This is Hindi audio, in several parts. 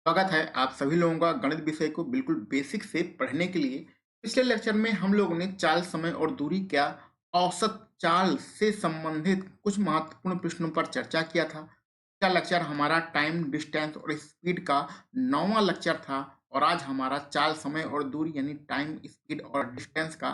स्वागत है आप सभी लोगों का गणित विषय को बिल्कुल बेसिक से पढ़ने के लिए। पिछले लेक्चर में हम लोगों ने चाल, समय और दूरी क्या औसत चाल से संबंधित कुछ महत्वपूर्ण प्रश्नों पर चर्चा किया था। पिछला लेक्चर हमारा टाइम, डिस्टेंस और स्पीड का 9वां लेक्चर था और आज हमारा चाल, समय और दूरी यानी टाइम, स्पीड और डिस्टेंस का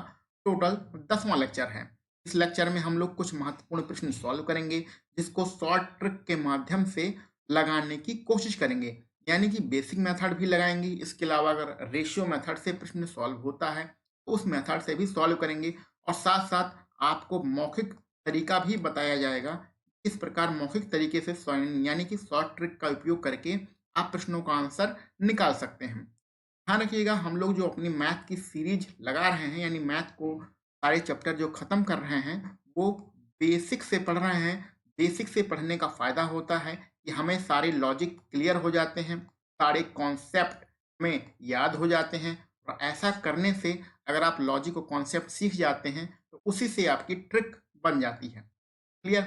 टोटल 10वां लेक्चर है। इस लेक्चर में हम लोग कुछ महत्वपूर्ण प्रश्न सॉल्व करेंगे जिसको शॉर्ट ट्रिक के माध्यम से लगाने की कोशिश करेंगे, यानी कि बेसिक मेथड भी लगाएंगे। इसके अलावा अगर रेशियो मेथड से प्रश्न सॉल्व होता है तो उस मेथड से भी सॉल्व करेंगे और साथ साथ आपको मौखिक तरीका भी बताया जाएगा। इस प्रकार मौखिक तरीके से यानी कि शॉर्ट ट्रिक का उपयोग करके आप प्रश्नों का आंसर निकाल सकते हैं। ध्यान रखिएगा, हम लोग जो अपनी मैथ की सीरीज लगा रहे हैं यानी मैथ को सारे चैप्टर जो खत्म कर रहे हैं वो बेसिक से पढ़ रहे हैं। बेसिक से पढ़ने का फायदा होता है कि हमें सारे लॉजिक क्लियर हो जाते हैं, सारे कॉन्सेप्ट में याद हो जाते हैं और ऐसा करने से अगर आप लॉजिक और कॉन्सेप्ट सीख जाते हैं तो उसी से आपकी ट्रिक बन जाती है। क्लियर?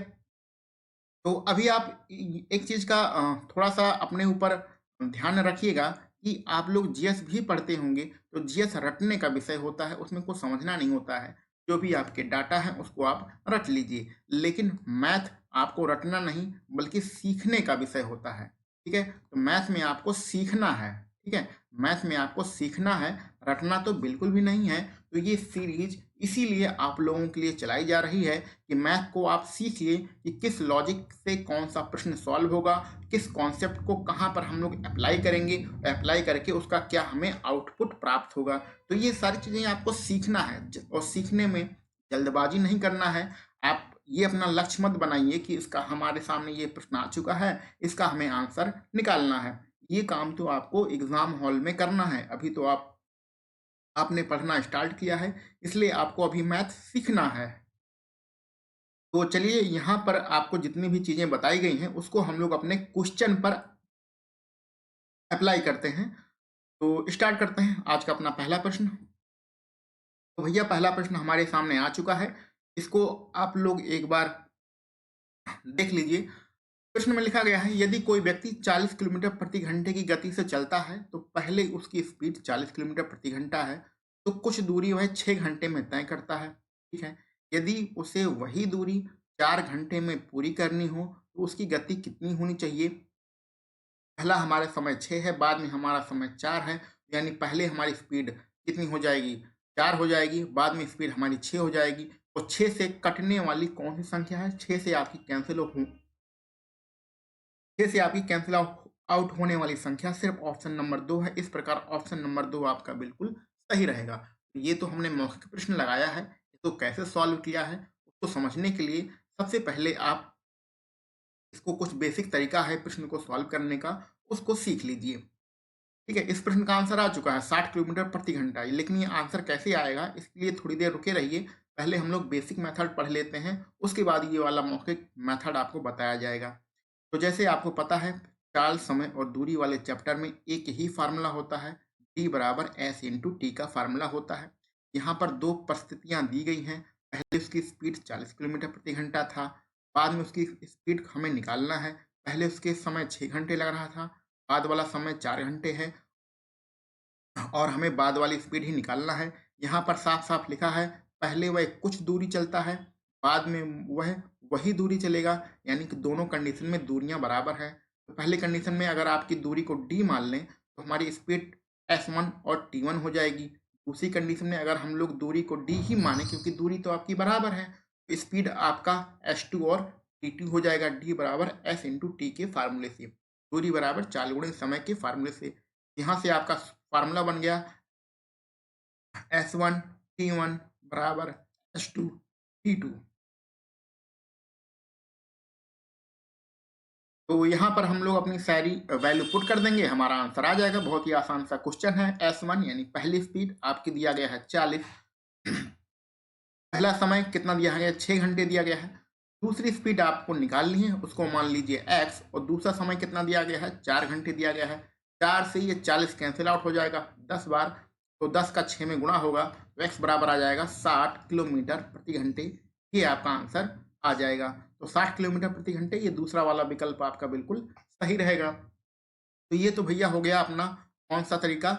तो अभी आप एक चीज का थोड़ा सा अपने ऊपर ध्यान रखिएगा कि आप लोग जीएस भी पढ़ते होंगे तो जीएस रटने का विषय होता है, उसमें कुछ समझना नहीं होता है। जो भी आपके डाटा है उसको आप रट लीजिए, लेकिन मैथ आपको रटना नहीं बल्कि सीखने का विषय होता है। ठीक है, तो मैथ में आपको सीखना है। ठीक है, मैथ में आपको सीखना है, रटना तो बिल्कुल भी नहीं है। तो ये सीरीज इसीलिए आप लोगों के लिए चलाई जा रही है कि मैथ को आप सीखिए कि किस लॉजिक से कौन सा प्रश्न सॉल्व होगा, किस कॉन्सेप्ट को कहाँ पर हम लोग अप्लाई करेंगे, अप्लाई करके उसका क्या हमें आउटपुट प्राप्त होगा। तो ये सारी चीज़ें आपको सीखना है और सीखने में जल्दबाजी नहीं करना है। आप ये अपना लक्ष्य मत बनाइए कि इसका हमारे सामने ये प्रश्न आ चुका है, इसका हमें आंसर निकालना है। ये काम तो आपको एग्जाम हॉल में करना है। अभी तो आपने पढ़ना स्टार्ट किया है, इसलिए आपको अभी मैथ सीखना है। तो चलिए यहाँ पर आपको जितनी भी चीजें बताई गई हैं उसको हम लोग अपने क्वेश्चन पर अप्लाई करते हैं। तो स्टार्ट करते हैं आज का अपना पहला प्रश्न। तो भैया पहला प्रश्न हमारे सामने आ चुका है, इसको आप लोग एक बार देख लीजिए। प्रश्न में लिखा गया है, यदि कोई व्यक्ति 40 किलोमीटर प्रति घंटे की गति से चलता है तो पहले उसकी स्पीड 40 किलोमीटर प्रति घंटा है, तो कुछ दूरी वह 6 घंटे में तय करता है। ठीक है, यदि उसे वही दूरी 4 घंटे में पूरी करनी हो तो उसकी गति कितनी होनी चाहिए। पहला हमारा समय 6 है, बाद में हमारा समय 4 है, यानी पहले हमारी स्पीड कितनी हो जाएगी, 4 हो जाएगी, बाद में स्पीड हमारी 6 हो जाएगी। तो 6 से कटने वाली कौन सी संख्या है, 6 से आपकी कैंसिल हो, 6 से आपकी कैंसिल आउट होने वाली संख्या सिर्फ ऑप्शन नंबर 2 है। इस प्रकार ऑप्शन नंबर 2 आपका बिल्कुल सही रहेगा। ये तो हमने मौखिक प्रश्न लगाया है, तो कैसे सॉल्व किया है उसको समझने के लिए सबसे पहले आप इसको कुछ बेसिक तरीका है प्रश्न को सॉल्व करने का, उसको सीख लीजिए। ठीक है, इस प्रश्न का आंसर आ चुका है 60 किलोमीटर प्रति घंटा, लेकिन ये आंसर कैसे आएगा इसके लिए थोड़ी देर रुके रहिए। पहले हम लोग बेसिक मेथड पढ़ लेते हैं, उसके बाद ये वाला मौखिक मेथड आपको बताया जाएगा। तो जैसे आपको पता है चाल, समय और दूरी वाले चैप्टर में एक ही फार्मूला होता है, d बराबर s इंटू टी का फार्मूला होता है। यहाँ पर दो परिस्थितियाँ दी गई हैं। पहले उसकी स्पीड 40 किलोमीटर प्रति घंटा था, बाद में उसकी स्पीड हमें निकालना है। पहले उसके समय 6 घंटे लग रहा था, बाद वाला समय 4 घंटे है और हमें बाद वाली स्पीड ही निकालना है। यहाँ पर साफ साफ लिखा है पहले वह कुछ दूरी चलता है, बाद में वह वही दूरी चलेगा, यानी कि दोनों कंडीशन में दूरियां बराबर है। तो पहले कंडीशन में अगर आपकी दूरी को d मान लें तो हमारी स्पीड s1 और t1 हो जाएगी। दूसरी कंडीशन में अगर हम लोग दूरी को d ही माने क्योंकि दूरी तो आपकी बराबर है, तो स्पीड आपका s2 और t2 हो जाएगा। d बराबर s इंटू टी के फार्मूले से, दूरी बराबर चाल गुणे समय के फार्मूले से। यहाँ से आपका फार्मूला बन गया S1 T1 बराबर S2 T2। तो यहाँ पर हम लोग अपनी सारी वैल्यू पुट कर देंगे, हमारा आंसर आ जाएगा। बहुत ही आसान सा क्वेश्चन है। S1 यानी पहली स्पीड आपकी दिया गया है 40, पहला समय कितना दिया गया है 6 घंटे दिया गया है। दूसरी स्पीड आपको निकालनी है, उसको मान लीजिए x, और दूसरा समय कितना दिया गया है 4 घंटे दिया गया है। 4 से ये 40 कैंसिल आउट हो जाएगा 10 बार, तो 10 का 6 में गुणा होगा तो x बराबर आ जाएगा 60 किलोमीटर प्रति घंटे। ये आपका आंसर आ जाएगा। तो 60 किलोमीटर प्रति घंटे, ये दूसरा वाला विकल्प आपका बिल्कुल सही रहेगा। तो ये तो भैया हो गया अपना कौन सा तरीका,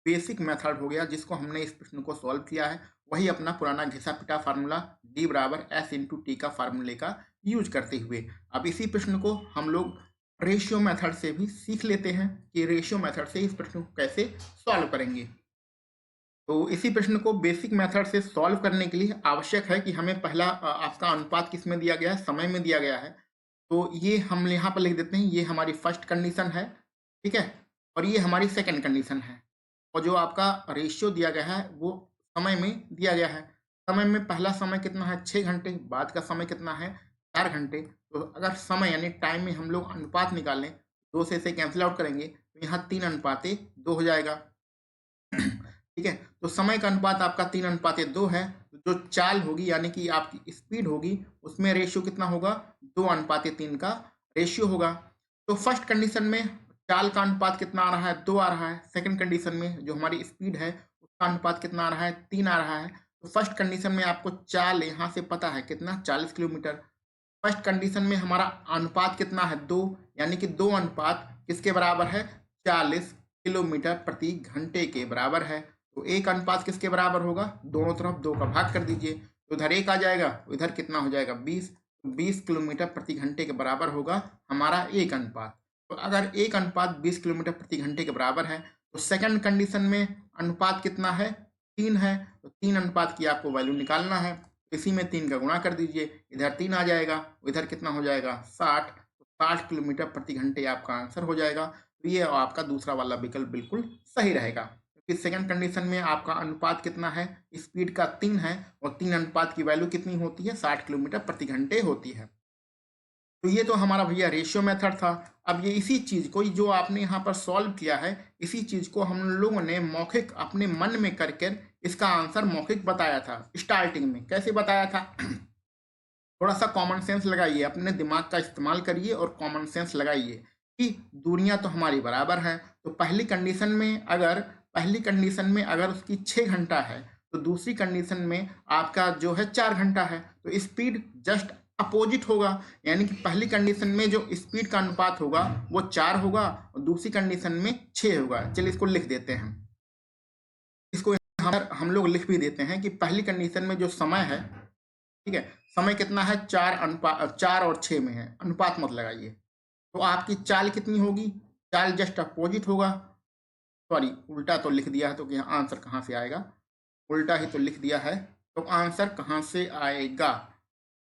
बेसिक मेथड हो गया जिसको हमने इस प्रश्न को सॉल्व किया है। वही अपना पुराना घिसा पिटा फार्मूला D बराबर S इंटू टी का फार्मूले का यूज करते हुए अब इसी प्रश्न को हम लोग रेशियो मेथड से भी सीख लेते हैं कि रेशियो मेथड से इस प्रश्न को कैसे सॉल्व करेंगे। तो इसी प्रश्न को बेसिक मेथड से सॉल्व करने के लिए आवश्यक है कि हमें पहला आपका अनुपात किस में दिया गया है, समय में दिया गया है। तो ये हम यहाँ पर लिख देते हैं, ये हमारी फर्स्ट कंडीशन है, ठीक है, और ये हमारी सेकंड कंडीशन है। और जो आपका रेशियो दिया गया है वो समय में दिया गया है। समय में पहला समय कितना है 6 घंटे, बाद का समय कितना है 4 घंटे। तो अगर समय यानी टाइम में हम लोग अनुपात निकालें, 2 से इसे कैंसिल आउट करेंगे तो यहाँ 3:2 हो जाएगा। ठीक है, तो समय का अनुपात आपका 3:2 है। जो चाल होगी यानी कि आपकी स्पीड होगी उसमें रेशियो कितना होगा, 2:3 का रेशियो होगा। तो फर्स्ट कंडीशन में चाल का अनुपात कितना आ रहा है, 2 आ रहा है। सेकंड कंडीशन में जो हमारी स्पीड है उसका अनुपात कितना आ रहा है, 3 आ रहा है। तो फर्स्ट कंडीशन में आपको चाल यहाँ से पता है कितना, 40 किलोमीटर। फर्स्ट कंडीशन में हमारा अनुपात कितना है, 2, यानी कि 2 अनुपात किसके बराबर है, 40 किलोमीटर प्रति घंटे के बराबर है। तो 1 अनुपात किसके बराबर होगा, दोनों तरफ 2 का भाग कर दीजिए तो इधर 1 आ जाएगा, इधर कितना हो जाएगा 20, 20 किलोमीटर प्रति घंटे के बराबर होगा हमारा 1 अनुपात। तो अगर 1 अनुपात 20 किलोमीटर प्रति घंटे के बराबर है तो सेकंड कंडीशन में अनुपात कितना है, 3 है। तो 3 अनुपात की आपको वैल्यू निकालना है, इसी में 3 का गुणा कर दीजिए, इधर 3 आ जाएगा, इधर कितना हो जाएगा 60। तो 60 किलोमीटर प्रति घंटे आपका आंसर हो जाएगा। तो ये आपका दूसरा वाला विकल्प बिल्कुल सही रहेगा, क्योंकि सेकंड कंडीशन में आपका अनुपात कितना है, स्पीड का 3 है, और 3 अनुपात की वैल्यू कितनी होती है, 60 किलोमीटर प्रति घंटे होती है। तो ये तो हमारा भैया रेशियो मेथड था। अब ये इसी चीज को जो आपने यहाँ पर सॉल्व किया है, इसी चीज को हम लोगों ने मौखिक अपने मन में करके इसका आंसर मौखिक बताया था। स्टार्टिंग में कैसे बताया था थोड़ा सा कॉमन सेंस लगाइए, अपने दिमाग का इस्तेमाल करिए और कॉमन सेंस लगाइए कि दूरियां तो हमारी बराबर हैं। तो पहली कंडीशन में अगर उसकी 6 घंटा है तो दूसरी कंडीशन में आपका जो है 4 घंटा है। तो स्पीड जस्ट अपोजिट होगा, यानी कि पहली कंडीशन में जो स्पीड का अनुपात होगा वो 4 होगा और दूसरी कंडीशन में 6 होगा। चलिए इसको लिख देते हैं, इसको हम लोग लिख भी देते हैं कि पहली कंडीशन में जो समय है, ठीक है, समय कितना है 4 और 6 में है, अनुपात मत लगाइए। तो आपकी चाल कितनी होगी, चाल जस्ट अपोजिट होगा, सॉरी उल्टा तो लिख दिया है, तो यहाँ आंसर कहाँ से आएगा, उल्टा ही तो लिख दिया है, तो आंसर कहाँ से आएगा।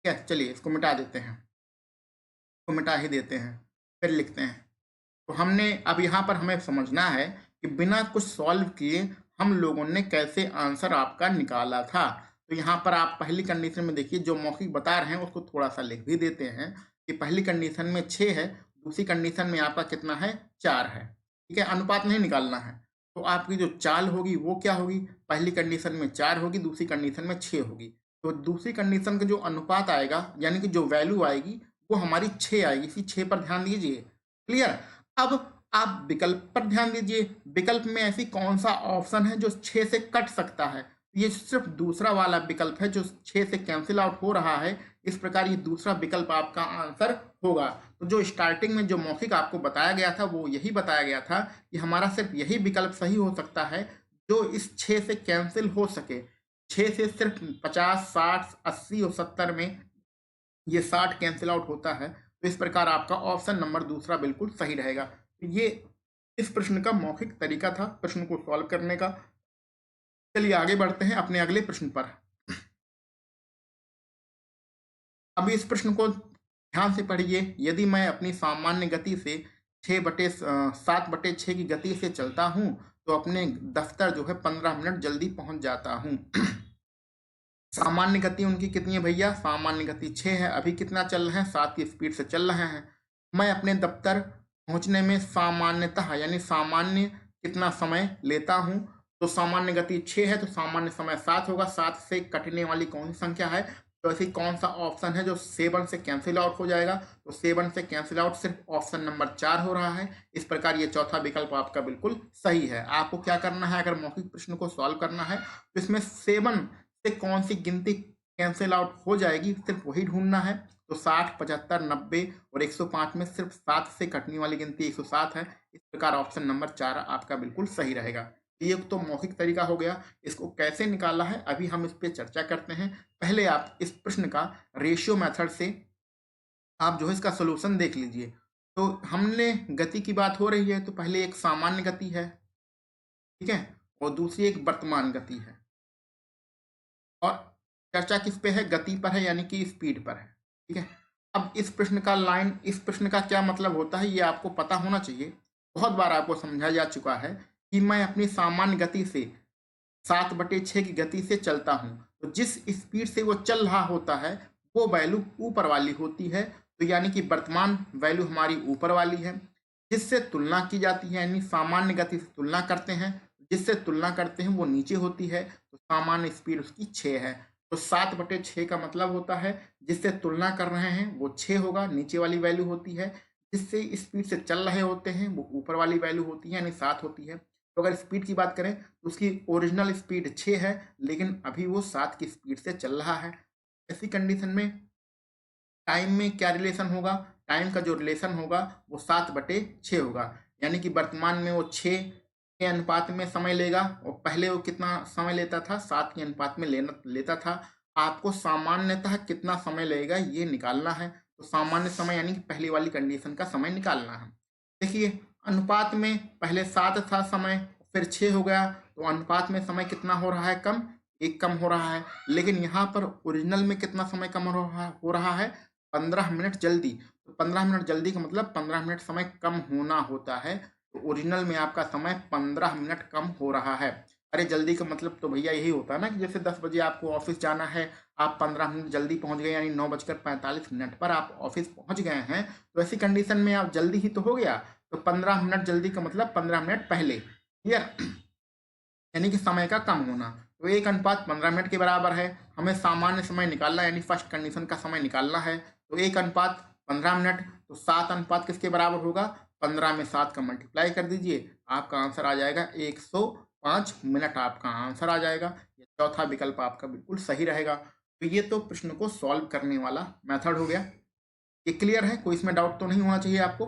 ठीक है, चलिए इसको मिटा देते हैं, इसको मिटा ही देते हैं, फिर लिखते हैं। तो हमने अब यहाँ पर हमें समझना है कि बिना कुछ सॉल्व किए हम लोगों ने कैसे आंसर आपका निकाला था। तो यहाँ पर आप पहली कंडीशन में देखिए, जो मौखिक बता रहे हैं उसको थोड़ा सा लिख भी देते हैं कि पहली कंडीशन में 6 है, दूसरी कंडीशन में आपका कितना है 4 है। ठीक है, अनुपात नहीं निकालना है। तो आपकी जो चाल होगी वो क्या होगी, पहली कंडीशन में 4 होगी, दूसरी कंडीशन में 6 होगी। तो दूसरी कंडीशन का जो अनुपात आएगा यानी कि जो वैल्यू आएगी वो हमारी 6 आएगी। इसी 6 पर ध्यान दीजिए, क्लियर। अब आप विकल्प पर ध्यान दीजिए, विकल्प में ऐसी कौन सा ऑप्शन है जो 6 से कट सकता है। ये सिर्फ दूसरा वाला विकल्प है जो 6 से कैंसिल आउट हो रहा है। इस प्रकार ये दूसरा विकल्प आपका आंसर होगा। तो जो स्टार्टिंग में जो मौखिक आपको बताया गया था वो यही बताया गया था कि हमारा सिर्फ यही विकल्प सही हो सकता है जो इस 6 से कैंसिल हो सके। 6 से सिर्फ 50, 60, 80 और 70 में ये 60 कैंसिल आउट होता है। तो इस प्रकार आपका ऑप्शन नंबर दूसरा बिल्कुल सही रहेगा। तो ये इस प्रश्न का मौखिक तरीका था प्रश्न को सॉल्व करने का। चलिए आगे बढ़ते हैं अपने अगले प्रश्न पर। अभी इस प्रश्न को ध्यान से पढ़िए। यदि मैं अपनी सामान्य गति से 7/6 की गति से चलता हूं तो अपने दफ्तर जो है 15 मिनट जल्दी पहुंच जाता हूं। सामान्य गति उनकी कितनी है भैया, सामान्य गति 6 है। अभी कितना चल रहे हैं, 7 की स्पीड से चल रहे हैं। मैं अपने दफ्तर पहुंचने में सामान्यतः यानी सामान्य कितना समय लेता हूं, तो सामान्य गति 6 है तो सामान्य समय 7 होगा। 7 से कटने वाली कौन सी संख्या है, तो ऐसी कौन सा ऑप्शन है जो 7 से कैंसिल आउट हो जाएगा, तो 7 से कैंसिल आउट सिर्फ ऑप्शन नंबर 4 हो रहा है। इस प्रकार ये चौथा विकल्प आपका बिल्कुल सही है। आपको क्या करना है, अगर मौखिक प्रश्न को सॉल्व करना है तो इसमें 7 से कौन सी गिनती कैंसिल आउट हो जाएगी, सिर्फ वही ढूंढना है। तो 60, 75, 90 और 105 में सिर्फ 7 से कटने वाली गिनती 107 है। इस प्रकार ऑप्शन नंबर 4 आपका बिल्कुल सही रहेगा। ये तो मौखिक तरीका हो गया। इसको कैसे निकाला है अभी हम इस पे चर्चा करते हैं। पहले आप इस प्रश्न का रेशियो मेथड से आप जो है इसका सोल्यूशन देख लीजिए। तो हमने गति की बात हो रही है, तो पहले एक सामान्य गति है, ठीक है, और दूसरी एक वर्तमान गति है, और चर्चा किस पे है? गति पर है, यानी कि स्पीड पर है, ठीक है। अब इस प्रश्न का क्या मतलब होता है ये आपको पता होना चाहिए। बहुत बार आपको समझाया जा चुका है कि मैं अपनी सामान्य गति से 7/6 की गति से चलता हूँ, तो जिस स्पीड से वो चल रहा होता है वो वैल्यू ऊपर वाली होती है। तो यानी कि वर्तमान वैल्यू हमारी ऊपर वाली है, जिससे तुलना की जाती है, यानी सामान्य गति से तुलना करते हैं, जिससे तुलना करते हैं वो नीचे होती है। तो सामान्य स्पीड उसकी 6 है। तो 7/6 का मतलब होता है जिससे तुलना कर रहे हैं वो 6 होगा, नीचे वाली वैल्यू होती है। जिससे स्पीड से चल रहे होते हैं वो ऊपर वाली वैल्यू होती है, यानी 7 होती है। तो अगर स्पीड की बात करें तो उसकी ओरिजिनल स्पीड 6 है, लेकिन अभी वो 7 की स्पीड से चल रहा है। ऐसी कंडीशन में टाइम में क्या रिलेशन होगा? टाइम का जो रिलेशन होगा वो 7/6 होगा, यानी कि वर्तमान में वो 6 के अनुपात में समय लेगा, और पहले वो कितना समय लेता था? 7 के अनुपात में लेता था। आपको सामान्यतः कितना समय लगेगा ये निकालना है। तो सामान्य समय यानी कि पहली वाली कंडीशन का समय निकालना है। देखिए, अनुपात में पहले 7 था समय, फिर 6 हो गया, तो अनुपात में समय कितना हो रहा है? कम, 1 कम हो रहा है। लेकिन यहाँ पर ओरिजिनल में कितना समय कम हो रहा है? 15 मिनट जल्दी। तो 15 मिनट जल्दी का मतलब 15 मिनट समय कम होना होता है। तो ओरिजिनल में आपका समय 15 मिनट कम हो रहा है। अरे जल्दी का मतलब तो भैया यही होता है ना कि जैसे 10 बजे आपको ऑफिस जाना है, आप 15 मिनट जल्दी पहुंच गए, यानी 9:45 पर आप ऑफिस पहुंच गए हैं। तो ऐसी कंडीशन में आप जल्दी ही तो हो गया। तो 15 मिनट जल्दी का मतलब 15 मिनट पहले, क्लियर, यानी कि समय का कम होना। तो 1:15 मिनट के बराबर है। हमें सामान्य समय निकालना है, यानी फर्स्ट कंडीशन का समय निकालना है। तो 1:15 मिनट, तो 7 अनुपात किसके बराबर होगा? 15 में 7 का मल्टीप्लाई कर दीजिए, आपका आंसर आ जाएगा 105 मिनट, आपका आंसर आ जाएगा। ये चौथा विकल्प आपका बिल्कुल सही रहेगा। तो ये तो प्रश्न को सॉल्व करने वाला मेथड हो गया। ये क्लियर है? कोई इसमें डाउट तो नहीं होना चाहिए आपको,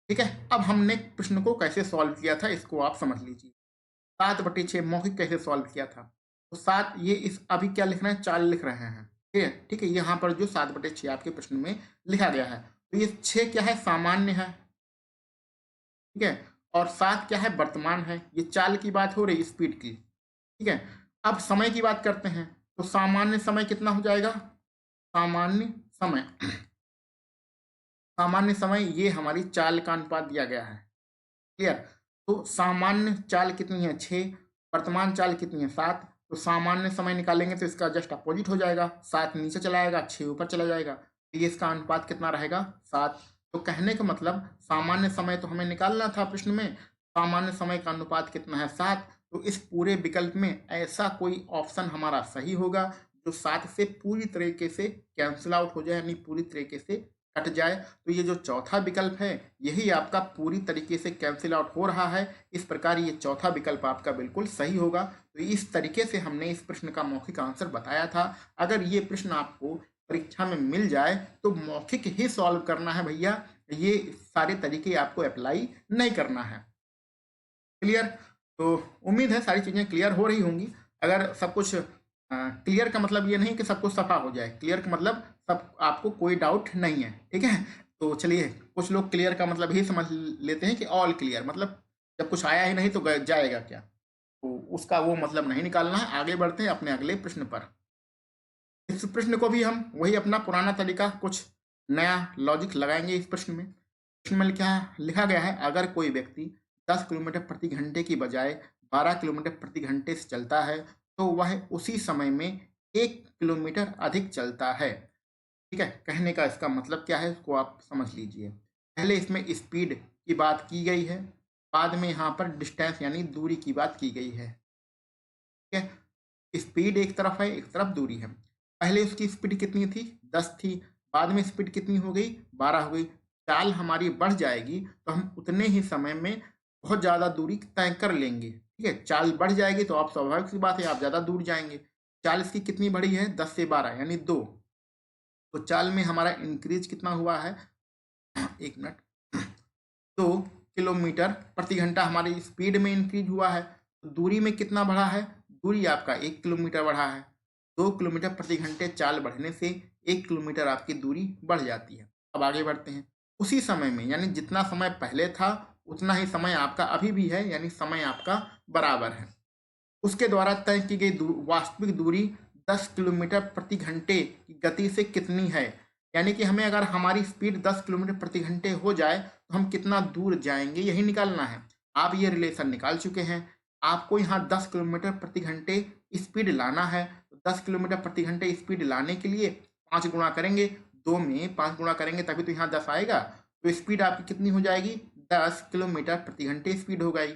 ठीक है। अब हमने प्रश्न को कैसे सॉल्व किया था इसको आप समझ लीजिए। 7/6 मौखिक कैसे सॉल्व किया था? तो 7, ये इस अभी क्या लिख रहे हैं? 4 लिख रहे हैं, ठीक है, ठीक है। यहाँ पर जो 7/6 आपके प्रश्न में लिखा गया है, तो ये 6 क्या है? सामान्य है, ठीक है, और 7 क्या है? वर्तमान है। ये चाल की बात हो रही, स्पीड की, ठीक है। अब समय की बात करते हैं, तो सामान्य समय कितना हो जाएगा? सामान्य समय सामान्य समय ये हमारी चाल का अनुपात दिया गया है, क्लियर। तो सामान्य चाल कितनी है? 6। वर्तमान चाल कितनी है? 7। तो सामान्य समय निकालेंगे तो इसका जस्ट अपोजिट हो जाएगा, 7 नीचे चला जाएगा, 6 ऊपर चला जाएगा। तो ये इसका अनुपात कितना रहेगा? 7। तो कहने का मतलब सामान्य समय तो हमें निकालना था प्रश्न में, सामान्य समय का अनुपात कितना है? 7। तो इस पूरे विकल्प में ऐसा कोई ऑप्शन हमारा सही होगा जो 7 से पूरी तरीके से कैंसिल आउट हो जाए, यानी पूरी तरीके से कट जाए। तो ये जो चौथा विकल्प है यही आपका पूरी तरीके से कैंसिल आउट हो रहा है। इस प्रकार ये चौथा विकल्प आपका बिल्कुल सही होगा। तो इस तरीके से हमने इस प्रश्न का मौखिक आंसर बताया था। अगर ये प्रश्न आपको परीक्षा में मिल जाए तो मौखिक ही सॉल्व करना है भैया, ये सारे तरीके आपको अप्लाई नहीं करना है, क्लियर। तो उम्मीद है सारी चीज़ें क्लियर हो रही होंगी। अगर सब कुछ क्लियर का मतलब ये नहीं कि सब कुछ सफा हो जाए, क्लियर का मतलब सब आपको कोई डाउट नहीं है, ठीक है। तो चलिए, कुछ लोग क्लियर का मतलब ही समझ लेते हैं कि ऑल क्लियर, मतलब जब कुछ आया ही नहीं तो जाएगा क्या, तो उसका वो मतलब नहीं निकालना है। आगे बढ़ते हैं अपने अगले प्रश्न पर। इस प्रश्न को भी हम वही अपना पुराना तरीका, कुछ नया लॉजिक लगाएंगे इस प्रश्न में। प्रश्न में क्या लिखा गया है? अगर कोई व्यक्ति 10 किलोमीटर प्रति घंटे की बजाय 12 किलोमीटर प्रति घंटे से चलता है तो वह उसी समय में 1 किलोमीटर अधिक चलता है, ठीक है। कहने का इसका मतलब क्या है इसको आप समझ लीजिए। पहले इसमें स्पीड की बात की गई है, बाद में यहाँ पर डिस्टेंस यानी दूरी की बात की गई है, ठीक है। स्पीड एक तरफ है, एक तरफ दूरी है। पहले उसकी स्पीड कितनी थी? 10 थी। बाद में स्पीड कितनी हो गई? 12 हो गई। चाल हमारी बढ़ जाएगी तो हम उतने ही समय में बहुत ज़्यादा दूरी तय कर लेंगे, ठीक है। चाल बढ़ जाएगी तो आप स्वाभाविक सी बात है आप ज़्यादा दूर जाएंगे। चाल इसकी कितनी बढ़ी है? 10 से 12 यानी 2। तो चाल में हमारा इंक्रीज कितना हुआ है? 1 मिनट। 2 किलोमीटर प्रति घंटा हमारी स्पीड में इंक्रीज हुआ है। तो दूरी में कितना बढ़ा है? दूरी आपका 1 किलोमीटर बढ़ा है। 2 किलोमीटर प्रति घंटे चाल बढ़ने से 1 किलोमीटर आपकी दूरी बढ़ जाती है। अब आगे बढ़ते हैं। उसी समय में यानी जितना समय पहले था उतना ही समय आपका अभी भी है, यानी समय आपका बराबर है। उसके द्वारा तय की गई वास्तविक दूरी 10 किलोमीटर प्रति घंटे की गति से कितनी है? यानी कि हमें अगर हमारी स्पीड 10 किलोमीटर प्रति घंटे हो जाए तो हम कितना दूर जाएंगे, यही निकालना है। आप ये रिलेशन निकाल चुके हैं। आपको यहाँ 10 किलोमीटर प्रति घंटे स्पीड लाना है। तो 10 किलोमीटर प्रति घंटे स्पीड लाने के लिए 5 गुणा करेंगे, 2 में 5 गुणा करेंगे तभी तो यहाँ 10 आएगा। तो स्पीड आपकी कितनी हो जाएगी? 10 किलोमीटर प्रति घंटे स्पीड हो गई।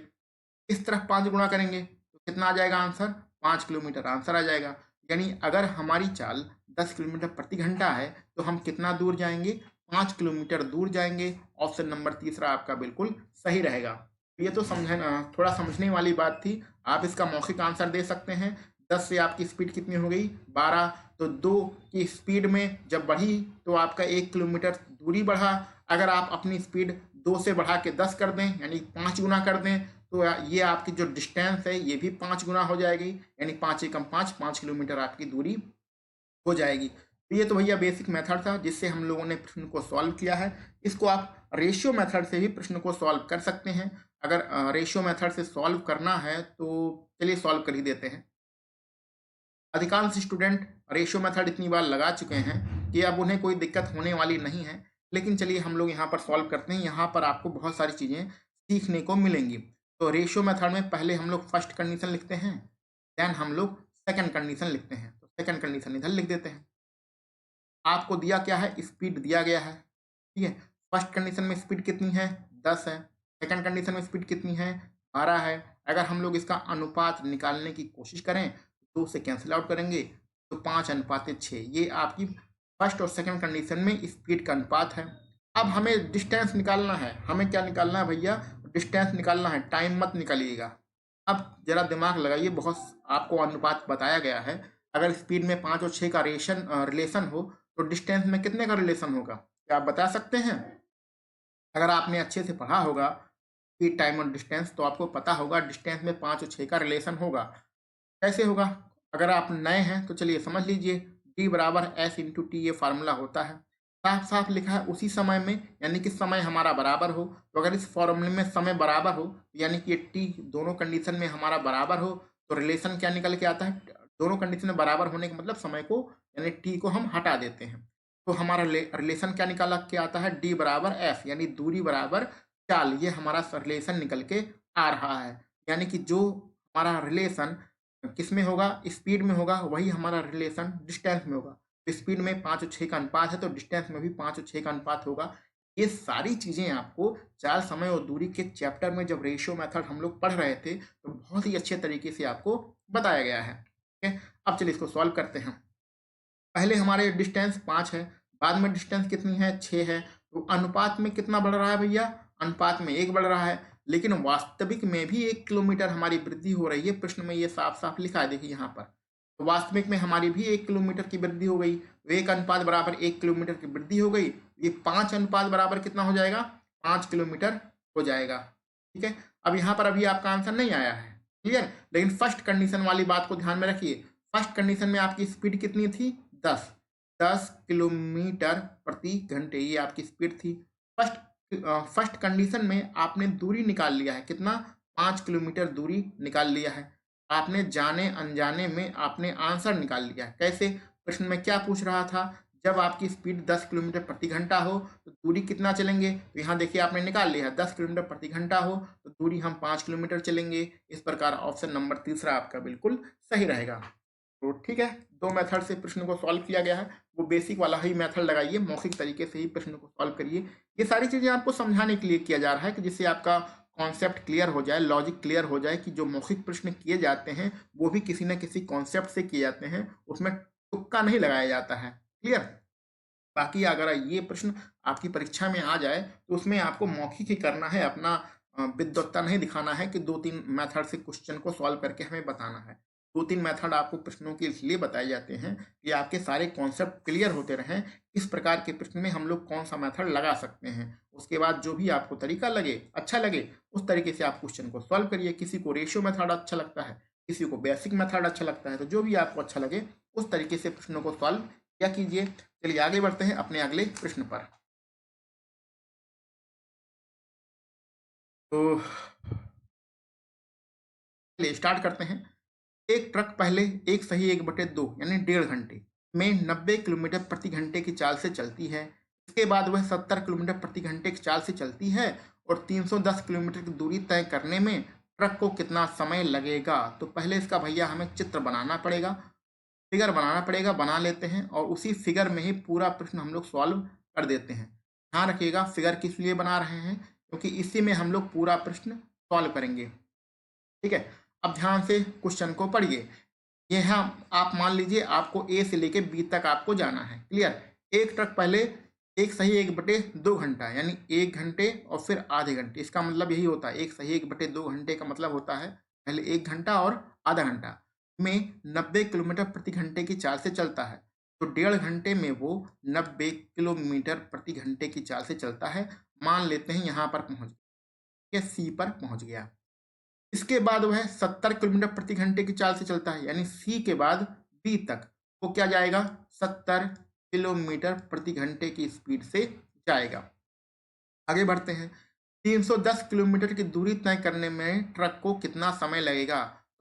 इस तरफ 5 गुणा करेंगे तो कितना आ जाएगा आंसर? 5 किलोमीटर आंसर आ जाएगा। यानी अगर हमारी चाल 10 किलोमीटर प्रति घंटा है तो हम कितना दूर जाएंगे? 5 किलोमीटर दूर जाएंगे। ऑप्शन नंबर तीसरा आपका बिल्कुल सही रहेगा। ये तो थोड़ा समझने वाली बात थी। आप इसका मौखिक आंसर दे सकते हैं। 10 से आपकी स्पीड कितनी हो गई? 12। तो 2 की स्पीड में जब बढ़ी तो आपका 1 किलोमीटर दूरी बढ़ा। अगर आप अपनी स्पीड 2 से बढ़ा के 10 कर दें यानी 5 गुना कर दें तो ये आपकी जो डिस्टेंस है ये भी 5 गुना हो जाएगी, यानी 5 एकम 5 किलोमीटर आपकी दूरी हो जाएगी। तो ये तो भैया बेसिक मेथड था जिससे हम लोगों ने प्रश्न को सॉल्व किया है। इसको आप रेशियो मेथड से भी प्रश्न को सॉल्व कर सकते हैं। अगर रेशियो मेथड से सॉल्व करना है तो चलिए सॉल्व कर ही देते हैं। अधिकांश स्टूडेंट रेशियो मेथड इतनी बार लगा चुके हैं कि अब उन्हें कोई दिक्कत होने वाली नहीं है। लेकिन चलिए हम लोग यहाँ पर सॉल्व करते हैं। यहाँ पर आपको बहुत सारी चीज़ें सीखने को मिलेंगी। तो रेशियो मेथड में पहले हम लोग फर्स्ट कंडीशन लिखते हैं, देन हम लोग सेकंड कंडीशन लिखते हैं। तो सेकंड कंडीशन इधर लिख देते हैं। आपको दिया क्या है? स्पीड दिया गया है, ठीक है। फर्स्ट कंडीशन में स्पीड कितनी है? 10 है। सेकंड कंडीशन में स्पीड कितनी है? 12 है। अगर हम लोग इसका अनुपात निकालने की कोशिश करें तो 2 से कैंसिल आउट करेंगे तो 5:6। ये आपकी फर्स्ट और सेकंड कंडीशन में स्पीड का अनुपात है। अब हमें डिस्टेंस निकालना है। हमें क्या निकालना है भैया? डिस्टेंस निकालना है, टाइम मत निकालिएगा। अब जरा दिमाग लगाइए, बहुत आपको अनुपात बताया गया है। अगर स्पीड में 5 और 6 का रिलेशन हो तो डिस्टेंस में कितने का रिलेशन होगा? क्या आप बता सकते हैं? अगर आपने अच्छे से पढ़ा होगा स्पीड, टाइम और डिस्टेंस तो आपको पता होगा डिस्टेंस में 5 और 6 का रिलेशन होगा। कैसे होगा? अगर आप नए हैं तो चलिए समझ लीजिए, D बराबर S इंटू टी ये फार्मूला होता है। साफ साफ लिखा है उसी समय में, यानी कि समय हमारा बराबर हो। तो अगर इस फॉर्मूले में समय बराबर हो यानी कि टी दोनों कंडीशन में हमारा बराबर हो तो रिलेशन क्या निकल के आता है? दोनों कंडीशन में बराबर होने का मतलब समय को यानी टी को हम हटा देते हैं। तो हमारा रिलेशन क्या निकाला के आता है? D बराबर F यानी दूरी बराबर चाल। ये हमारा रिलेशन निकल के आ रहा है। यानी कि जो हमारा रिलेशन किस में होगा? स्पीड में होगा, वही हमारा रिलेशन डिस्टेंस में होगा। तो स्पीड में 5 और 6 का अनुपात है तो डिस्टेंस में भी 5 और 6 का अनुपात होगा। ये सारी चीज़ें आपको चाल, समय और दूरी के चैप्टर में जब रेशियो मेथड हम लोग पढ़ रहे थे तो बहुत ही अच्छे तरीके से आपको बताया गया है, ठीक है। अब चलिए इसको सॉल्व करते हैं। पहले हमारे डिस्टेंस 5 है, बाद में डिस्टेंस कितनी है? 6 है। तो अनुपात में कितना बढ़ रहा है भैया? अनुपात में 1 बढ़ रहा है। लेकिन वास्तविक में भी 1 किलोमीटर हमारी वृद्धि हो रही है। प्रश्न में ये साफ साफ लिखा है, देखिए यहाँ पर। तो वास्तविक में हमारी भी 1 किलोमीटर की वृद्धि हो गई। तो 1 अनुपात बराबर 1 किलोमीटर की वृद्धि हो गई। ये 5 अनुपात बराबर कितना हो जाएगा? 5 किलोमीटर हो जाएगा, ठीक है। अब यहाँ पर अभी आपका आंसर नहीं आया है, क्लियर। लेकिन फर्स्ट कंडीशन वाली बात को ध्यान में रखिए। फर्स्ट कंडीशन में आपकी स्पीड कितनी थी? 10 किलोमीटर प्रति घंटे, ये आपकी स्पीड थी। फर्स्ट कंडीशन में आपने दूरी निकाल लिया है, कितना? 5 किलोमीटर दूरी निकाल लिया है। आपने जाने अनजाने में आपने आंसर निकाल लिया है। कैसे? प्रश्न में क्या पूछ रहा था? जब आपकी स्पीड 10 किलोमीटर प्रति घंटा हो तो दूरी कितना चलेंगे? तो यहाँ देखिए आपने निकाल लिया है 10 किलोमीटर प्रति घंटा हो तो दूरी हम 5 किलोमीटर चलेंगे। इस प्रकार ऑप्शन नंबर तीसरा आपका बिल्कुल सही रहेगा। तो ठीक है, 2 मेथड से प्रश्न को सॉल्व किया गया है। वो बेसिक वाला ही मेथड लगाइए, मौखिक तरीके से ही प्रश्न को सॉल्व करिए। ये सारी चीज़ें आपको समझाने के लिए किया जा रहा है कि जिससे आपका कॉन्सेप्ट क्लियर हो जाए, लॉजिक क्लियर हो जाए कि जो मौखिक प्रश्न किए जाते हैं वो भी किसी न किसी कॉन्सेप्ट से किए जाते हैं, उसमें तुक्का नहीं लगाया जाता है, क्लियर। बाकी अगर ये प्रश्न आपकी परीक्षा में आ जाए तो उसमें आपको मौखिक ही करना है, अपना विद्वत्ता नहीं दिखाना है कि 2-3 मेथड से क्वेश्चन को सॉल्व करके हमें बताना है। 2-3 मेथड आपको प्रश्नों के इसलिए बताए जाते हैं कि आपके सारे कॉन्सेप्ट क्लियर होते रहें, किस प्रकार के प्रश्न में हम लोग कौन-सा मेथड लगा सकते हैं। उसके बाद जो भी आपको तरीका लगे, अच्छा लगे, उस तरीके से आप क्वेश्चन को सॉल्व करिए। किसी को रेशियो मेथड अच्छा लगता है, किसी को बेसिक मेथड अच्छा लगता है, तो जो भी आपको अच्छा लगे, उस तरीके से प्रश्नों को सॉल्व किया कीजिए। चलिए आगे बढ़ते हैं अपने अगले प्रश्न पर। तो चलिए स्टार्ट करते हैं। एक ट्रक पहले 1/2 यानी 1.5 घंटे में 90 किलोमीटर प्रति घंटे की चाल से चलती है। इसके बाद वह 70 किलोमीटर प्रति घंटे की चाल से चलती है और 310 किलोमीटर की दूरी तय करने में ट्रक को कितना समय लगेगा। तो पहले इसका भैया हमें चित्र बनाना पड़ेगा, फिगर बनाना पड़ेगा। बना लेते हैं और उसी फिगर में ही पूरा प्रश्न हम लोग सॉल्व कर देते हैं। ध्यान रखिएगा फिगर किस लिए बना रहे हैं, क्योंकि इसी में हम लोग पूरा प्रश्न सॉल्व करेंगे। ठीक है, अब ध्यान से क्वेश्चन को पढ़िए। यहाँ आप मान लीजिए आपको ए से लेके बी तक आपको जाना है। क्लियर। एक ट्रक पहले 1/2 घंटा यानी 1 घंटे और फिर आधे घंटे, इसका मतलब यही होता है। 1/2 घंटे का मतलब होता है पहले 1 घंटा और आधा घंटा में 90 किलोमीटर प्रति घंटे की चाल से चलता है। तो 1.5 घंटे में वो 90 किलोमीटर प्रति घंटे की चाल से चलता है। मान लेते हैं यहाँ पर पहुंच गया, सी पर पहुंच गया। इसके बाद वह 70 किलोमीटर प्रति घंटे की चाल से चलता है, यानी सी के बाद बी तक वो क्या जाएगा, 70 किलोमीटर प्रति घंटे की स्पीड से जाएगा। आगे बढ़ते हैं। 310 किलोमीटर की दूरी तय करने में ट्रक को कितना समय लगेगा।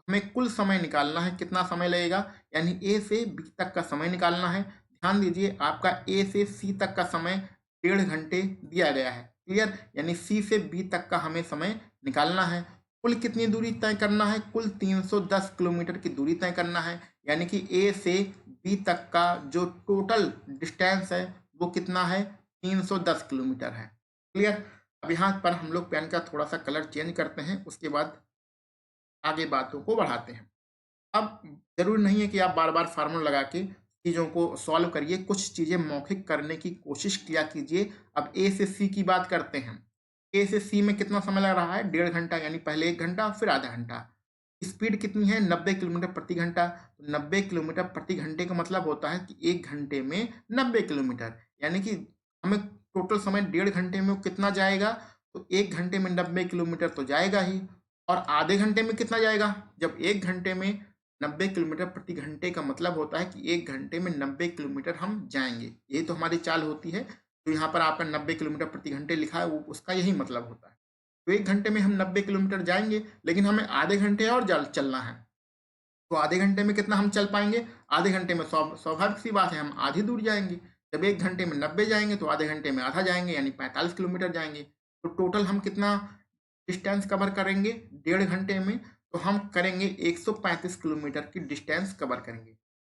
हमें कुल समय निकालना है, कितना समय लगेगा, यानी ए से बी तक का समय निकालना है। ध्यान दीजिए आपका ए से सी तक का समय 1.5 घंटे दिया गया है। क्लियर, यानी सी से बी तक का हमें समय निकालना है। कुल कितनी दूरी तय करना है, कुल 310 किलोमीटर की दूरी तय करना है, यानी कि ए से बी तक का जो टोटल डिस्टेंस है वो कितना है, 310 किलोमीटर है। क्लियर। अब यहाँ पर हम लोग पेन का थोड़ा सा कलर चेंज करते हैं, उसके बाद आगे बातों को बढ़ाते हैं। अब जरूरी नहीं है कि आप बार बार फार्मूला लगा के चीज़ों को सॉल्व करिए, कुछ चीज़ें मौखिक करने की कोशिश किया कीजिए। अब ए से सी की बात करते हैं। ए से सी में कितना समय लग रहा है, 1.5 घंटा, यानी पहले 1 घंटा फिर आधा घंटा। स्पीड कितनी है, 90 किलोमीटर प्रति घंटा। तो 90 किलोमीटर प्रति घंटे का मतलब होता है कि 1 घंटे में 90 किलोमीटर, यानी कि हमें टोटल समय 1.5 घंटे में वो कितना जाएगा। तो 1 घंटे में 90 किलोमीटर तो जाएगा ही, और आधे घंटे में कितना जाएगा। जब 1 घंटे में 90 किलोमीटर प्रति घंटे का मतलब होता है कि 1 घंटे में 90 किलोमीटर हम जाएंगे। यही तो हमारी चाल होती है। तो यहाँ पर आपका 90 किलोमीटर प्रति घंटे लिखा है, वो उसका यही मतलब होता है। तो 1 घंटे में हम 90 किलोमीटर जाएंगे, लेकिन हमें आधे घंटे और चलना है। तो आधे घंटे में कितना हम चल पाएंगे, आधे घंटे में स्वाभाविक सी बात है हम आधी दूर जाएंगे। जब 1 घंटे में 90 जाएंगे तो आधे घंटे में आधा जाएंगे, यानी 45 किलोमीटर जाएंगे। तो टोटल हम कितना डिस्टेंस कवर करेंगे 1.5 घंटे में, तो हम करेंगे 135 किलोमीटर की डिस्टेंस कवर करेंगे।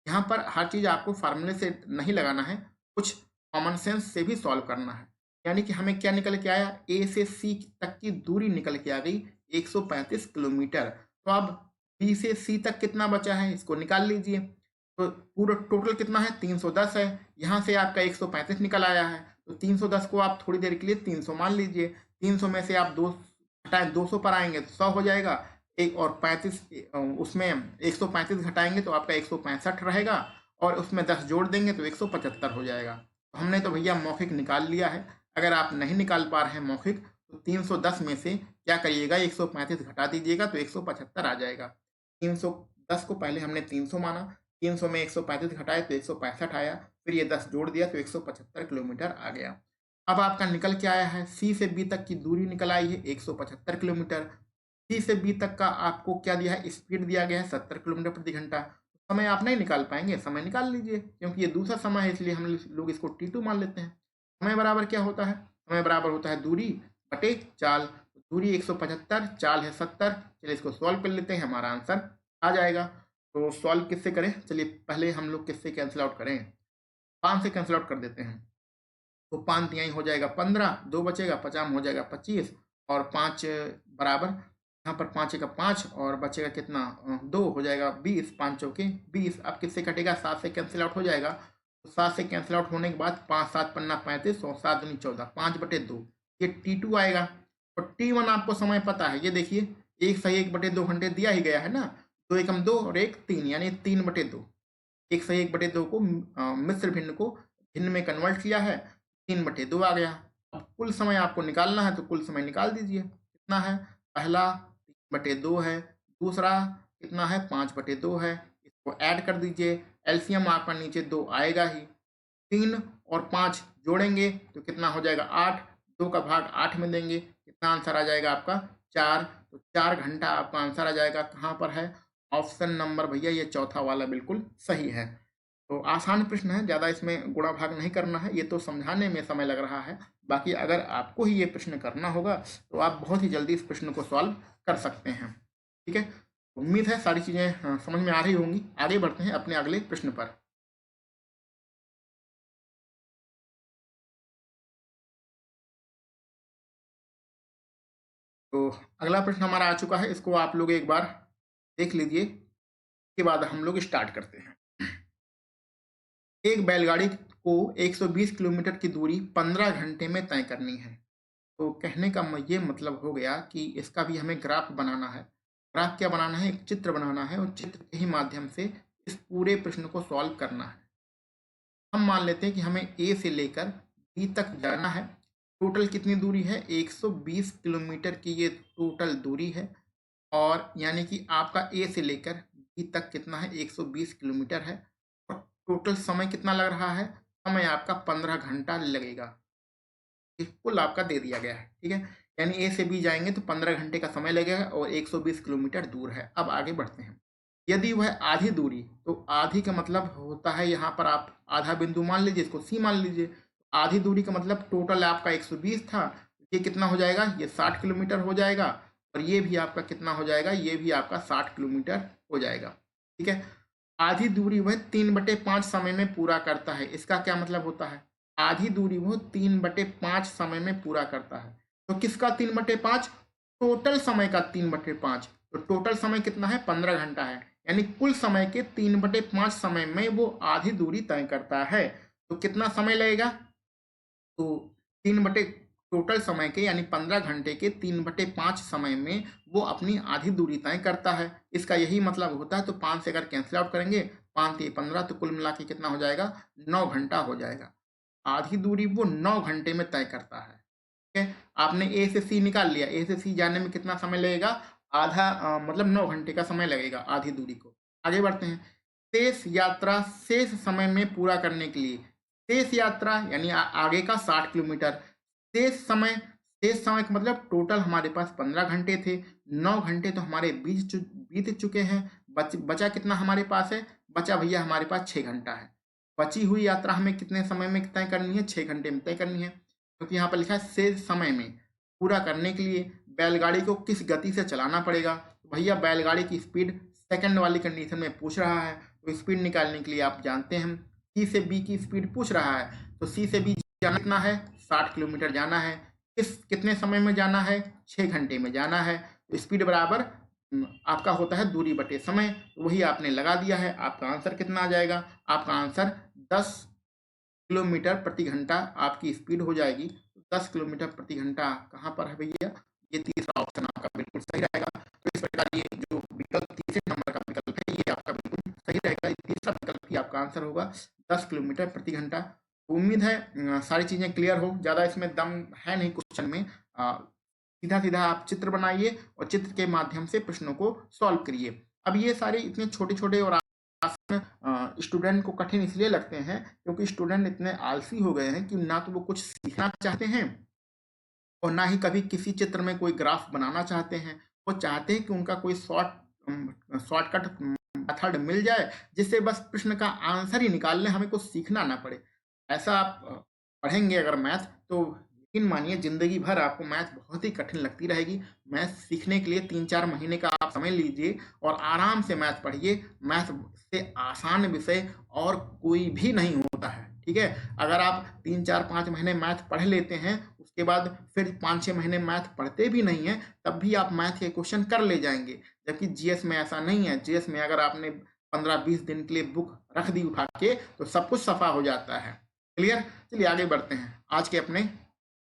यहाँ पर हर चीज़ आपको फार्मूले से नहीं लगाना है, कुछ कॉमन सेंस से भी सॉल्व करना है। यानी कि हमें क्या निकल के आया, ए से सी तक की दूरी निकल के आ गई 135 किलोमीटर। तो अब बी से सी तक कितना बचा है, इसको निकाल लीजिए। तो पूरा टोटल कितना है, 310 है। यहाँ से आपका 135 निकल आया है, तो 310 को आप थोड़ी देर के लिए 300 मान लीजिए। 300 में से आप 2 हटाएं, 200 पर आएंगे तो 100 हो जाएगा। एक और 35 उसमें 135 घटाएंगे तो आपका 165 रहेगा, और उसमें 10 जोड़ देंगे तो 175 हो जाएगा। तो हमने तो भैया मौखिक निकाल लिया है। अगर आप नहीं निकाल पा रहे हैं मौखिक, तो 310 में से क्या करिएगा, 135 घटा दीजिएगा तो 175 आ जाएगा। 310 को पहले हमने 300 माना, 300 में 135 घटाए तो 165 आया, फिर ये 10 जोड़ दिया तो 175 किलोमीटर आ गया। अब आपका निकल के आया है, सी से बी तक की दूरी निकल आई है 175 किलोमीटर। सी से बी तक का आपको क्या दिया है, स्पीड दिया गया है 70 किलोमीटर प्रति घंटा। समय आप नहीं निकाल पाएंगे, समय निकाल लीजिए, क्योंकि ये दूसरा समय है इसलिए हम लोग इसको T2 मान लेते हैं। समय बराबर क्या होता है, समय बराबर होता है दूरी बटे चाल। दूरी 175, चाल है 70। चलिए इसको सॉल्व कर लेते हैं, हमारा आंसर आ जाएगा। तो सॉल्व किससे करें, चलिए पहले हम लोग किससे कैंसिल आउट करें, 5 से कैंसिल आउट कर देते हैं। तो 5 तिहाई हो जाएगा 15, 2 बचेगा, 50 हो जाएगा 25, और 5 बराबर, यहाँ पर 5 का 5 और बचेगा कितना, 2 हो जाएगा 20, 5 चौके 20। अब किससे कटेगा, 7 से कैंसिल आउट हो जाएगा। तो 7 से कैंसिल आउट होने के बाद 5 7 पन्ना 35 और 7 दूनी 14, 5/2 ये T2 आएगा। और T1 आपको समय पता है, ये देखिए 1/2 दिया ही गया है ना। 2 एकम 2 और 1 3 यानी 3/2। 1 से 1/2 को मिश्र भिन्न को भिन्न में कन्वर्ट किया है, 3/2 आ गया। अब कुल समय आपको निकालना है तो कुल समय निकाल दीजिए। कितना है? पहला 3/2 है, दूसरा कितना है? 5/2 है। इसको ऐड कर दीजिए, एलसीएम आपका नीचे 2 आएगा ही। 3 और 5 जोड़ेंगे तो कितना हो जाएगा? 8। 2 का भाग 8 में देंगे, कितना आंसर आ जाएगा आपका? 4। तो 4 घंटा आपका आंसर आ जाएगा। कहाँ पर है? ऑप्शन नंबर भैया ये चौथा वाला बिल्कुल सही है। तो आसान प्रश्न है, ज़्यादा इसमें गुणा भाग नहीं करना है, ये तो समझाने में समय लग रहा है। बाकी अगर आपको ही ये प्रश्न करना होगा तो आप बहुत ही जल्दी इस प्रश्न को सॉल्व कर सकते हैं। ठीक है, उम्मीद है सारी चीज़ें समझ में आ रही होंगी। आगे बढ़ते हैं अपने अगले प्रश्न पर। तो अगला प्रश्न हमारा आ चुका है, इसको आप लोग एक बार देख लीजिए, के बाद हम लोग स्टार्ट करते हैं। एक बैलगाड़ी को 120 किलोमीटर की दूरी 15 घंटे में तय करनी है। तो कहने का ये मतलब हो गया कि इसका भी हमें ग्राफ बनाना है। ग्राफ क्या बनाना है? एक चित्र बनाना है और चित्र के ही माध्यम से इस पूरे प्रश्न को सॉल्व करना है। हम मान लेते हैं कि हमें ए से लेकर बी तक जाना है। टोटल कितनी दूरी है? 120 किलोमीटर की ये टोटल दूरी है। और यानी कि आपका ए से लेकर बी तक कितना है? 120 किलोमीटर है। और टोटल समय कितना लग रहा है? समय आपका 15 घंटा लगेगा। कुल आपका दे दिया गया है। ठीक है, यानी ए से बी जाएंगे तो 15 घंटे का समय लगेगा और 120 किलोमीटर दूर है। अब आगे बढ़ते हैं। यदि वह आधी दूरी, तो आधी का मतलब होता है यहाँ पर आप आधा बिंदु मान लीजिए, इसको सी मान लीजिए। आधी दूरी का मतलब टोटल आपका 120 था, ये कितना हो जाएगा? ये 60 किलोमीटर हो जाएगा। और ये भी आपका कितना हो जाएगा? ये भी आपका 60 किलोमीटर हो जाएगा। ठीक है, आधी दूरी वह 3/5 समय में पूरा करता है। इसका क्या मतलब होता है? आधी दूरी वो 3/5 समय में पूरा करता है। तो किसका 3/5? टोटल समय का 3/5। तो टोटल समय कितना है? 15 घंटा है। यानी कुल समय के 3/5 समय में वो आधी दूरी तय करता है। तो कितना समय लगेगा? तो 3 बटे टोटल समय के यानी 15 घंटे के 3/5 समय में वो अपनी आधी दूरी तय करता है। इसका यही मतलब होता है। तो 5 से अगर कैंसिल आउट करेंगे, 5 से 15, तो कुल मिला के कितना हो जाएगा? 9 घंटा हो जाएगा। आधी दूरी वो 9 घंटे में तय करता है। ठीक है, आपने ए से सी निकाल लिया। ए से सी जाने में कितना समय लगेगा? आधा मतलब 9 घंटे का समय लगेगा आधी दूरी को। आगे बढ़ते हैं। शेष यात्रा शेष समय में पूरा करने के लिए, शेष यात्रा यानी आगे का 60 किलोमीटर, शेष समय का मतलब टोटल हमारे पास 15 घंटे थे, 9 घंटे तो हमारे बीत चुके हैं। बचा कितना हमारे पास है? बचा भैया हमारे पास 6 घंटा है। बची हुई यात्रा हमें कितने समय में तय करनी है? 6 घंटे में तय करनी है। क्योंकि यहाँ पर लिखा है शेष समय में पूरा करने के लिए बैलगाड़ी को किस गति से चलाना पड़ेगा। तो भैया बैलगाड़ी की स्पीड सेकंड वाली कंडीशन में पूछ रहा है, तो स्पीड निकालने के लिए आप जानते हैं सी से बी की स्पीड पूछ रहा है। तो सी से बी जाना कितना है? 60 किलोमीटर जाना है। कितने समय में जाना है? 6 घंटे में जाना है। तो स्पीड बराबर आपका होता है दूरी बटे समय। तो वही आपने लगा दिया है। आपका आंसर कितना आ जाएगा? आपका आंसर 10 किलोमीटर प्रति घंटा आपकी स्पीड हो जाएगी। तो 10 किलोमीटर प्रति घंटा कहाँ पर है भैया? ये तीसरा ऑप्शन आपका बिल्कुल सही रहेगा। तो इस प्रकार ये जो विकल्प तीसरे नंबर का विकल्प है ये आपका बिल्कुल सही रहेगा। तीसरा विकल्प ही आपका आंसर होगा, 10 किलोमीटर प्रति घंटा। उम्मीद है सारी चीजें क्लियर हो। ज्यादा इसमें दम है नहीं क्वेश्चन में। सीधा सीधा आप चित्र बनाइए और चित्र के माध्यम से प्रश्नों को सॉल्व करिए। अब ये सारे इतने छोटे छोटे और स्टूडेंट को कठिन इसलिए लगते हैं क्योंकि स्टूडेंट इतने आलसी हो गए हैं कि ना तो वो कुछ सीखना चाहते हैं और ना ही कभी किसी चित्र में कोई ग्राफ बनाना चाहते हैं। वो चाहते हैं कि उनका कोई शॉर्टकट मेथड मिल जाए जिससे बस प्रश्न का आंसर ही निकाल लें, हमें कुछ सीखना ना पड़े। ऐसा आप पढ़ेंगे अगर मैथ, तो यकीन मानिए जिंदगी भर आपको मैथ बहुत ही कठिन लगती रहेगी। मैथ सीखने के लिए 3-4 महीने का आप समय लीजिए और आराम से मैथ पढ़िए। मैथ से आसान विषय और कोई भी नहीं होता है। ठीक है, अगर आप 3-4-5 महीने मैथ पढ़ लेते हैं, उसके बाद फिर 5-6 महीने मैथ पढ़ते भी नहीं है, तब भी आप मैथ के क्वेश्चन कर ले जाएंगे। जबकि जीएस में ऐसा नहीं है। जीएस में अगर आपने 15-20 दिन के लिए बुक रख दी उठा के तो सब कुछ सफा हो जाता है। क्लियर? चलिए आगे बढ़ते हैं आज के अपने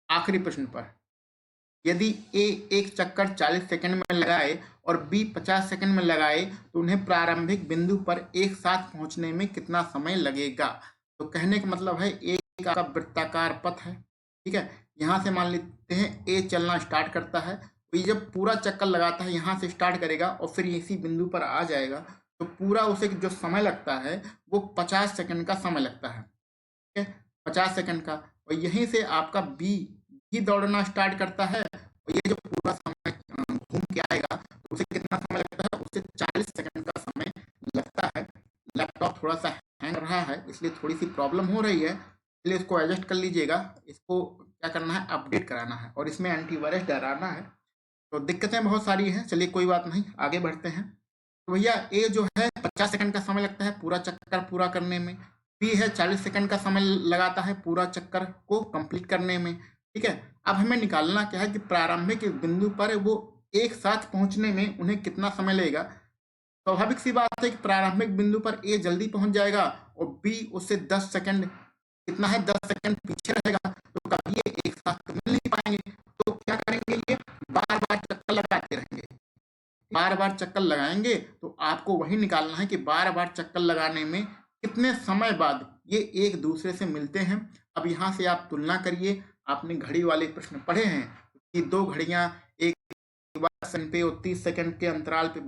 आखिरी प्रश्न पर। यदि ए एक चक्कर 40 सेकंड में लगाए और बी 50 सेकंड में लगाए तो उन्हें प्रारंभिक बिंदु पर एक साथ पहुंचने में कितना समय लगेगा। तो कहने का मतलब है एक आपका वृत्ताकार पथ है, ठीक है। यहाँ से मान लेते हैं ए चलना स्टार्ट करता है, तो ये जब पूरा चक्कर लगाता है यहाँ से स्टार्ट करेगा और फिर इसी बिंदु पर आ जाएगा, तो पूरा उसे जो समय लगता है वो 50 सेकंड का समय लगता है, ठीक है, 50 सेकंड का। और यहीं से आपका बी भी दौड़ना स्टार्ट करता है और ये जो पूरा समय घूम के आएगा तो उसे कितना समय लगता है, उसे 40 सेकंड का समय लगता है। लैपटॉप थोड़ा सा हैंग रहा है इसलिए थोड़ी सी प्रॉब्लम हो रही है, इसलिए इसको एडजस्ट कर लीजिएगा। इसको क्या करना है, अपडेट कराना है और इसमें एंटीवायरस डलाना है। तो दिक्कतें बहुत सारी हैं, चलिए कोई बात नहीं, आगे बढ़ते हैं। तो भैया ए जो है 50 सेकंड का समय लगता है पूरा चक्कर पूरा करने में, बी है 40 सेकंड का समय लगाता है पूरा चक्कर को कंप्लीट करने में, ठीक है। अब हमें निकालना क्या है कि प्रारंभिक बिंदु पर वो एक साथ पहुंचने में उन्हें कितना समय लगेगा। स्वाभाविक सी बात है कि प्रारंभिक बिंदु पर ए जल्दी पहुंच जाएगा और बी उससे 10 सेकंड कितना है 10 सेकंड पीछे रहेगा, तो कभी ये एक साथ तो मिल नहीं पाएंगे। तो क्या करेंगे, ये बार बार चक्कर लगाते रहेंगे, बार बार चक्कर लगाएंगे तो आपको वही निकालना है कि बार बार चक्कर लगाने में कितने समय बाद ये एक दूसरे से मिलते हैं। अब यहाँ से आप तुलना करिए, आपने घड़ी वाले प्रश्न पढ़े हैं कि दो घड़ियां एक सेकंड पे और 30 सेकंड के अंतराल पे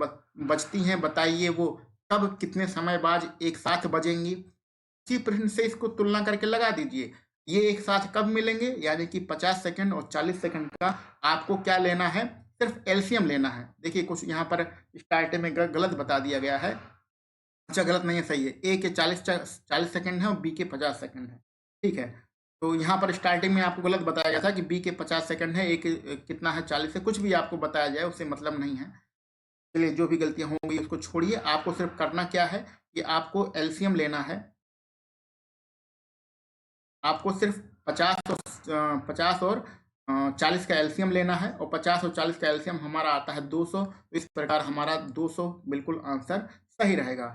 बजती हैं, बताइए वो कब कितने समय बाद एक साथ बजेंगी। इसी प्रश्न से इसको तुलना करके लगा दीजिए, ये एक साथ कब मिलेंगे, यानी कि 50 सेकंड और 40 सेकंड का आपको क्या लेना है, सिर्फ एलसीएम लेना है। देखिए कुछ यहाँ पर स्टार्टिंग में गलत बता दिया गया है, अच्छा गलत नहीं है, सही है। ए के 40 सेकंड है और बी के 50 सेकंड है, ठीक है। तो यहाँ पर स्टार्टिंग में आपको गलत बताया गया था कि बी के 50 सेकंड है, ए के कितना है 40 है, कुछ भी आपको बताया जाए उससे मतलब नहीं है। चलिए जो भी गलतियां होंगी उसको छोड़िए, आपको सिर्फ करना क्या है कि आपको एलसीएम लेना है। आपको सिर्फ 50 और 40 का एलसीएम लेना है और 50 और 40 का एलसीएम हमारा आता है 200। तो इस प्रकार हमारा 200 बिल्कुल आंसर सही रहेगा।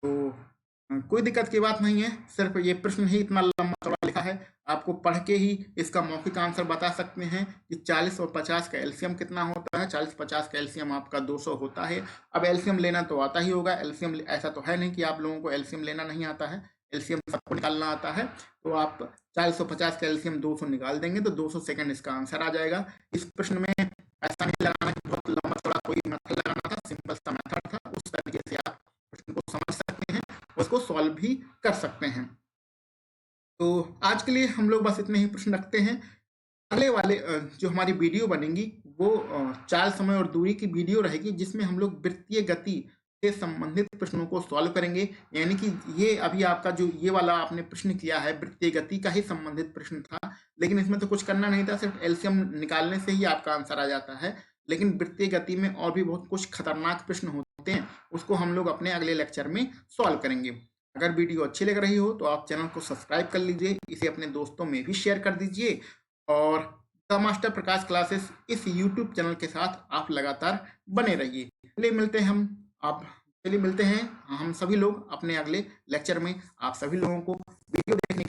तो कोई दिक्कत की बात नहीं है, सिर्फ ये प्रश्न ही इतना लंबा चौड़ा लिखा है, आपको पढ़ के ही इसका मौखिक आंसर बता सकते हैं कि 40 और 50 का एलसीएम कितना होता है। 40-50 का एलसीएम आपका 200 होता है। अब एलसीएम लेना तो आता ही होगा, एलसीएम ऐसा तो है नहीं कि आप लोगों को एलसीएम लेना नहीं आता है, एलसीएम सबको निकालना आता है। तो आप 40-50 का एलसीएम 200 निकाल देंगे तो 200 सेकंड इसका आंसर आ जाएगा। इस प्रश्न में ऐसा नहीं लगाना कि बहुत लंबा चौड़ा कोई मेथड लगाना था, सिंपल सा मेथड था, उस तरीके से आप प्रश्न को समझ सकते हैं, उसको सॉल्व भी कर सकते हैं। तो आज के लिए हम लोग बस इतने ही प्रश्न रखते हैं। अगले वाले जो हमारी वीडियो बनेगी वो चाल समय और दूरी की वीडियो रहेगी, जिसमें हम लोग वृत्तीय गति से संबंधित प्रश्नों को सॉल्व करेंगे। यानी कि ये अभी आपका जो ये वाला आपने प्रश्न किया है वृत्तीय गति का ही संबंधित प्रश्न था, लेकिन इसमें तो कुछ करना नहीं था, सिर्फ एलसीएम निकालने से ही आपका आंसर आ जाता है। लेकिन वृत्तीय गति में और भी बहुत कुछ खतरनाक प्रश्न होते हैं, उसको हम लोग अपने अगले लेक्चर में सॉल्व करेंगे। अगर वीडियो अच्छी लग रही हो तो आप चैनल को सब्सक्राइब कर लीजिए, इसे अपने दोस्तों में भी शेयर कर दीजिए और द मास्टर प्रकाश क्लासेस इस यूट्यूब चैनल के साथ आप लगातार बने रहिए। चलिए मिलते हैं हम सभी लोग अपने अगले लेक्चर में। आप सभी लोगों को वीडियो देखने